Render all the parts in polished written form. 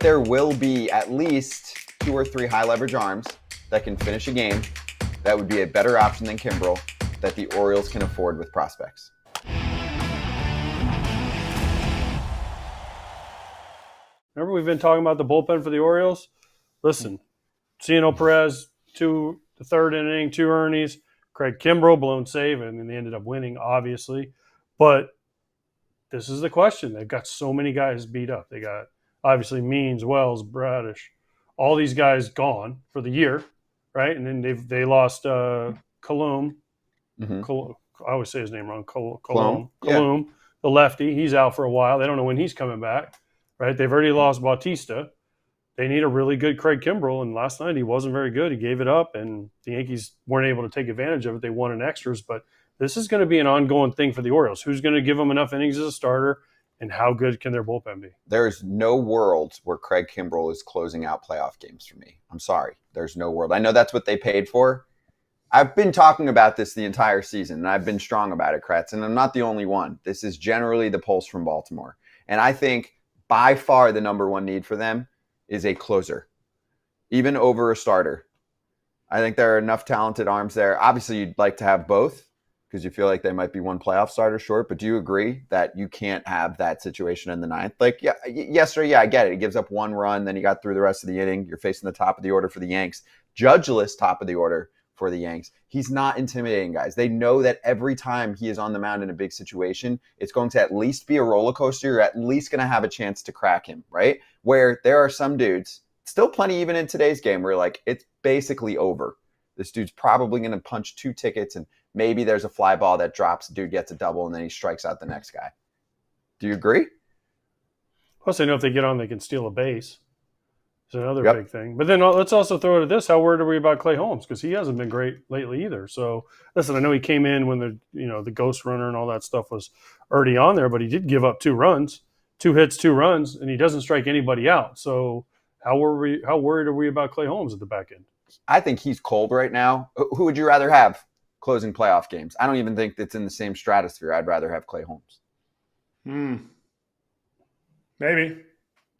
There will be at least 2 or 3 high leverage arms that can finish a game. That would be a better option than Kimbrel that the Orioles can afford with prospects. Remember, we've been talking about the bullpen for the Orioles? Listen, Ciano Perez, the third inning, 2 earnings. Craig Kimbrel, blown save, and then they ended up winning, obviously. But this is the question. They've got so many guys beat up. They got, obviously, Means, Wells, Bradish, all these guys gone for the year, right? And then they lost Colum. Mm-hmm. I always say his name wrong. Colum. Colum, the lefty. He's out for a while. They don't know when he's coming back, right? They've already lost Bautista. They need a really good Craig Kimbrel, and last night he wasn't very good. He gave it up, and the Yankees weren't able to take advantage of it. They won in extras, but this is going to be an ongoing thing for the Orioles. Who's going to give them enough innings as a starter, and how good can their bullpen be? There's no world where Craig Kimbrel is closing out playoff games for me. I'm sorry. There's no world. I know that's what they paid for. I've been talking about this the entire season, and I've been strong about it, Kretz, and I'm not the only one. This is generally the pulse from Baltimore. And I think by far the number one need for them is a closer, even over a starter. I think there are enough talented arms there. Obviously, you'd like to have both because you feel like they might be one playoff starter short, but do you agree that you can't have that situation in the ninth? Like, yesterday, I get it. He gives up 1 run, then he got through the rest of the inning. You're facing the top of the order for the Yanks. Judgeless top of the order for the Yanks. He's not intimidating, guys. They know that every time he is on the mound in a big situation, it's going to at least be a roller coaster. You're at least going to have a chance to crack him, right? Where there are some dudes, still plenty even in today's game, where like it's basically over. This dude's probably going to punch 2 tickets and maybe there's a fly ball that drops, dude gets a double, and then he strikes out the next guy. Do you agree? Plus, they know if they get on, they can steal a base. It's another big thing. But then let's also throw it at this. How worried are we about Clay Holmes? Because he hasn't been great lately either. So, listen, I know he came in when the ghost runner and all that stuff was already on there, but he did give up 2 runs, 2 hits, 2 runs, and he doesn't strike anybody out. So how worried are we about Clay Holmes at the back end? I think he's cold right now. Who would you rather have closing playoff games? I don't even think it's in the same stratosphere. I'd rather have Clay Holmes. Maybe.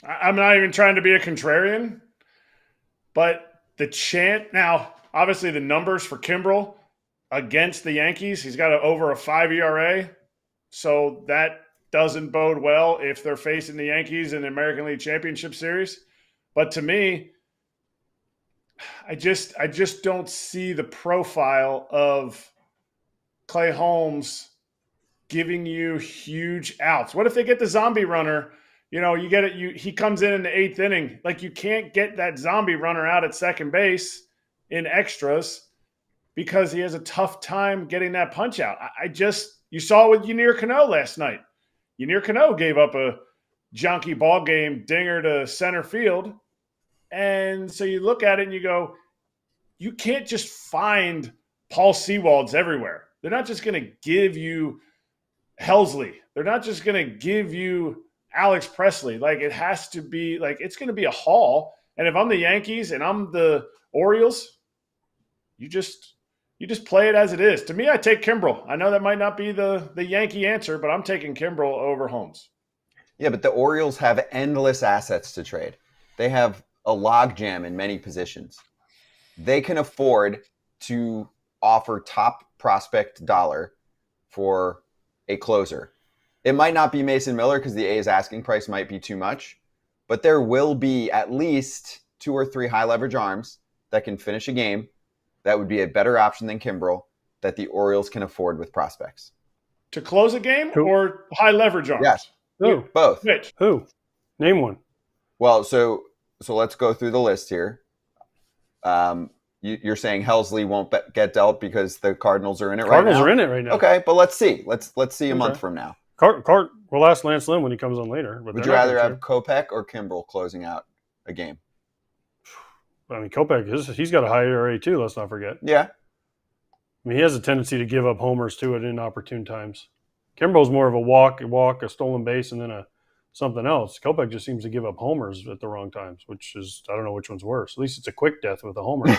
I'm not even trying to be a contrarian, but the chant now, obviously the numbers for Kimbrel against the Yankees, he's got over a 5 ERA. So that doesn't bode well if they're facing the Yankees in the American League Championship Series. But to me, I just don't see the profile of Clay Holmes giving you huge outs. What if they get the zombie runner? You get it. He comes in the 8th inning. Like, you can't get that zombie runner out at second base in extras because he has a tough time getting that punch out. You saw it with Yunier Cano last night. Yunier Cano gave up a junky ball game dinger to center field. And so you look at it and you go, you can't just find Paul Sewalds everywhere. They're not just going to give you Helsley. They're not just going to give you Alex Presley. Like, it has to be like, it's going to be a haul. And if I'm the Yankees and I'm the Orioles, you just play it as it is. To me, I take Kimbrel. I know that might not be the Yankee answer, but I'm taking Kimbrel over Holmes. Yeah, but the Orioles have endless assets to trade. They have a logjam in many positions. They can afford to offer top prospect dollar for a closer. It might not be Mason Miller because the A's asking price might be too much, but there will be at least 2 or 3 high leverage arms that can finish a game. That would be a better option than Kimbrel that the Orioles can afford with prospects. To close a game or high leverage arms? Yes. Who? Both. Which? Who? Name one. Well, so let's go through the list here. You're saying Helsley won't get dealt because the Cardinals are in it right now? Cardinals are in it right now. Okay, but let's see. Let's see a month from now. We'll ask Lance Lynn when he comes on later. Would you rather have Kopech or Kimbrel closing out a game? I mean, Kopech, he's got a high ERA too, let's not forget. Yeah. I mean, he has a tendency to give up homers too at inopportune times. Kimbrel's more of a walk, a stolen base, and then something else. Kopech just seems to give up homers at the wrong times, which is, I don't know which one's worse. At least it's a quick death with a homer.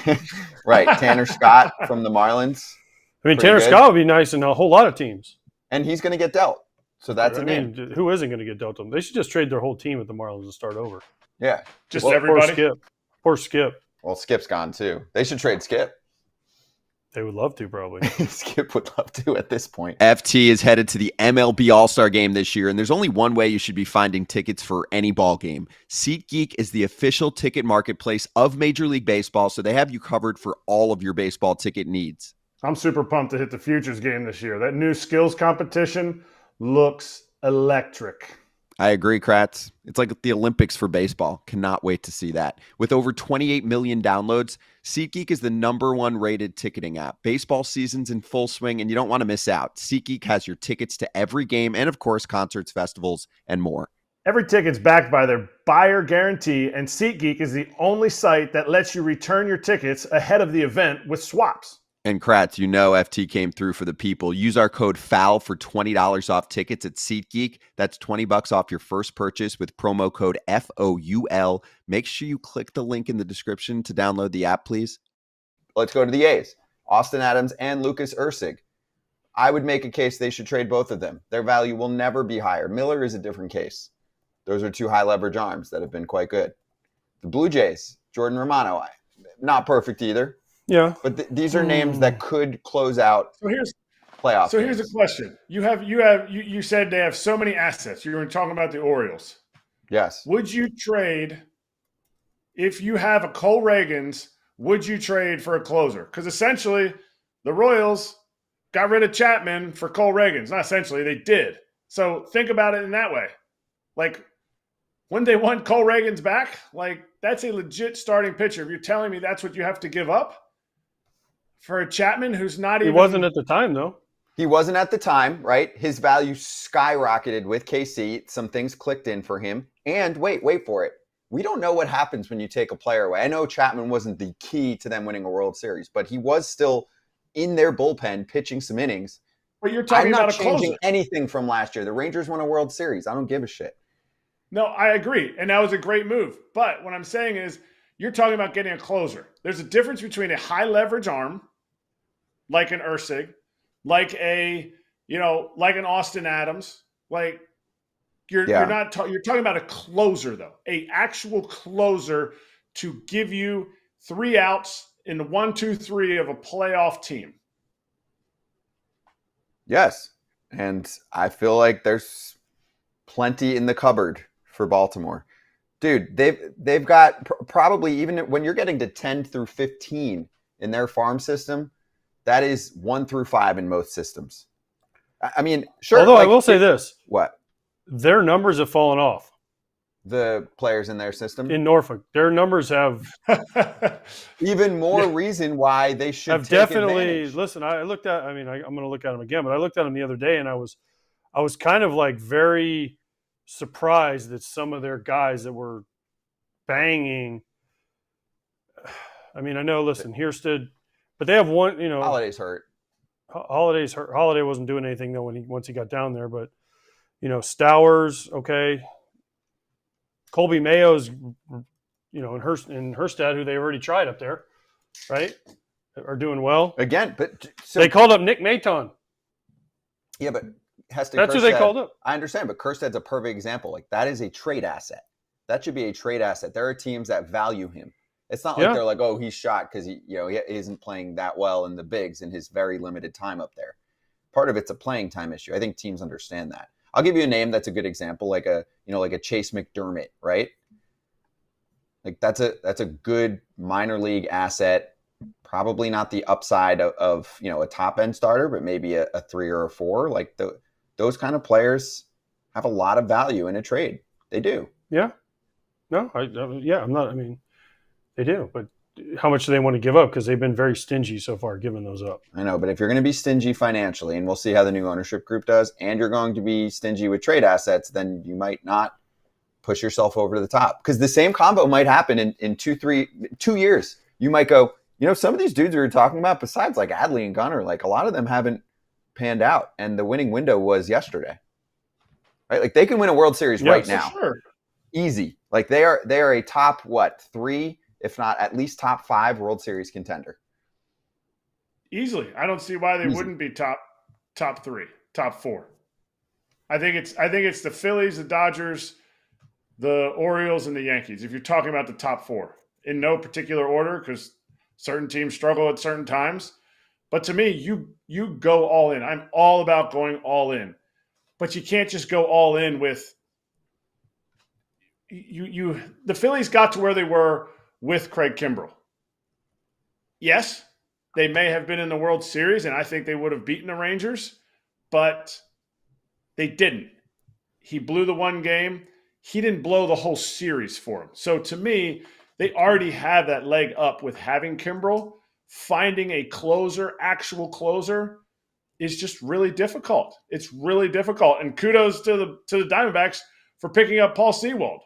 Right. Tanner Scott from the Marlins. I mean, Tanner Scott would be nice in a whole lot of teams. And he's going to get dealt. So that's who isn't going to get dealt to them? They should just trade their whole team at the Marlins and start over. Yeah. Just Poor everybody. Skip. Poor Skip. Well, Skip's gone too. They should trade Skip. They would love to, probably. Skip would love to at this point. FT is headed to the MLB All-Star Game this year, and there's only one way you should be finding tickets for any ball game. SeatGeek is the official ticket marketplace of Major League Baseball, so they have you covered for all of your baseball ticket needs. I'm super pumped to hit the Futures game this year. That new skills competition looks electric. I agree, Kratz. It's like the Olympics for baseball. Cannot wait to see that. With over 28 million downloads, SeatGeek is the #1 rated ticketing app. Baseball season's in full swing, and you don't want to miss out. SeatGeek has your tickets to every game and, of course, concerts, festivals, and more. Every ticket's backed by their buyer guarantee, and SeatGeek is the only site that lets you return your tickets ahead of the event with swaps. And Kratz, you know FT came through for the people. Use our code FOUL for $20 off tickets at SeatGeek. That's $20 off your first purchase with promo code FOUL. Make sure you click the link in the description to download the app, please. Let's go to the A's. Austin Adams and Lucas Erceg. I would make a case they should trade both of them. Their value will never be higher. Miller is a different case. Those are two high leverage arms that have been quite good. The Blue Jays, Jordan Romano, not perfect either. Yeah. But these are names that could close out playoffs. So here's a question. You said they have so many assets. You were talking about the Orioles. Yes. Would you trade, if you have a Cole Reagans, would you trade for a closer? Because essentially the Royals got rid of Chapman for Cole Reagans. Not essentially, they did. So think about it in that way. Like, when they want Cole Reagans back, like, that's a legit starting pitcher. If you're telling me that's what you have to give up for a Chapman who's not even – He wasn't at the time, though. He wasn't at the time, right? His value skyrocketed with KC. Some things clicked in for him. And wait for it. We don't know what happens when you take a player away. I know Chapman wasn't the key to them winning a World Series, but he was still in their bullpen pitching some innings. But you're talking about a closer. I'm not changing anything from last year. The Rangers won a World Series. I don't give a shit. No, I agree. And that was a great move. But what I'm saying is you're talking about getting a closer. There's a difference between a high leverage arm, like an Erceg, like an Austin Adams. Like you're talking about a closer though, a actual closer to give you 3 outs in the 1-2-3 of a playoff team. Yes. And I feel like there's plenty in the cupboard for Baltimore. Dude, they've got probably, even when you're getting to 10 through 15 in their farm system, that is 1 through 5 in most systems. I mean, sure. Although I will say this. What? Their numbers have fallen off. The players in their system? In Norfolk. Their numbers have even more reason why they should have take definitely advantage. Listen, I'm going to look at them again, but I looked at them the other day and I was kind of like very surprised that some of their guys that were banging. I mean, I know, listen, Hiersted, but they have one, Holiday's hurt. Holiday's hurt. Holiday wasn't doing anything though once he got down there, but Stowers, okay. Colby Mayo's, and Hurstad, who they already tried up there, right, are doing well. Again, but they called up Nick Maton. Yeah, but Heston that's who they called up. I understand, but Kjerstad's a perfect example. Like, that is a trade asset. That should be a trade asset. There are teams that value him. It's not like they're like, oh, he's shot because he isn't playing that well in the bigs in his very limited time up there. Part of it's a playing time issue. I think teams understand that. I'll give you a name that's a good example, like a Chase McDermott, right? Like that's a good minor league asset. Probably not the upside of a top end starter, but maybe a 3 or a 4. Like those kind of players have a lot of value in a trade. They do. Yeah. No, I'm not. I mean, they do, but how much do they want to give up? Because they've been very stingy so far giving those up. I know, but if you're going to be stingy financially, and we'll see how the new ownership group does, and you're going to be stingy with trade assets, then you might not push yourself over to the top. Because the same combo might happen in 2 years. You might go, some of these dudes we were talking about, besides like Adley and Gunnar, like a lot of them haven't panned out, and the winning window was yesterday. Right? Like they can win a World Series right now. Sure. Easy. Like they are a top 3, if not at least top 5 World Series contender. Easily. I don't see why they wouldn't be top 3, top 4. I think it's the Phillies, the Dodgers, the Orioles, and the Yankees, if you're talking about the top four, in no particular order, because certain teams struggle at certain times. But to me, you go all in. I'm all about going all in. But you can't just go all in with the Phillies got to where they were with Craig Kimbrel. Yes, they may have been in the World Series, and I think they would have beaten the Rangers, but they didn't. He blew the one game. He didn't blow the whole series for him. So to me, they already have that leg up with having Kimbrel. Finding a closer, actual closer, is just really difficult. It's really difficult. And kudos to the Diamondbacks for picking up Paul Sewald.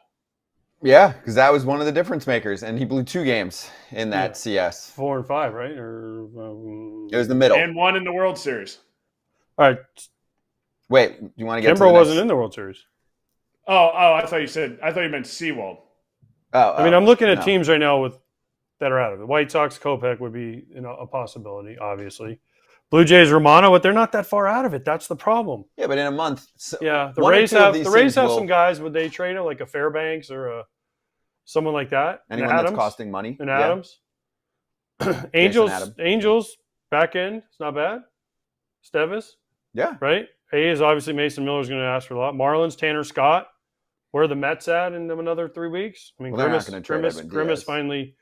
Yeah, because that was one of the difference makers, and he blew 2 games in that CS. 4 and 5, right? Or It was the middle. And one in the World Series. all right. Wait, do you want to get to Kimbrel the wasn't next? in the World Series. Oh, I thought you meant Sewald. I I mean, I'm looking at teams right now that are out of it. White Sox, Kopech would be a possibility, obviously. Blue Jays, Romano, but they're not that far out of it. That's the problem. Yeah, but in a month. Yeah, the one or Rays two of have these Rays teams have will- some guys. Would they trade like a Fairbanks or someone like that? Anyone Adams, that's costing money. and Yeah. Adams. Angels, Adams. back end. It's not bad. Stevis, Yeah. right? Hayes, obviously Mason Miller's going to ask for a lot. Marlins, Tanner Scott. Where are the Mets at in another 3 weeks? I mean, Well, they're not gonna trade Edwin Grimace Diaz. finally.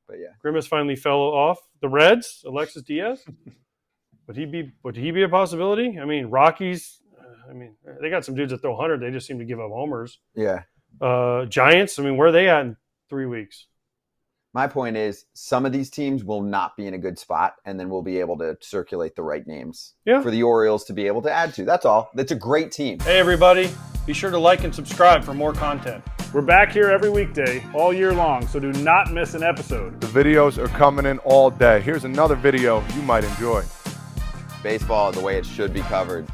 But yeah. Grimace finally fell off. The Reds, Alexis Diaz. Would he be a possibility? I mean, Rockies. I mean, they got some dudes that throw 100. They just seem to give up homers. Yeah. Giants. I mean, where are they at in 3 weeks? My point is, some of these teams will not be in a good spot, and then we'll be able to circulate the right names for the Orioles to be able to add to. That's all. That's a great team. Hey, everybody. Be sure to like and subscribe for more content. We're back here every weekday, all year long, so do not miss an episode. The videos are coming in all day. Here's another video you might enjoy. Baseball the way it should be covered.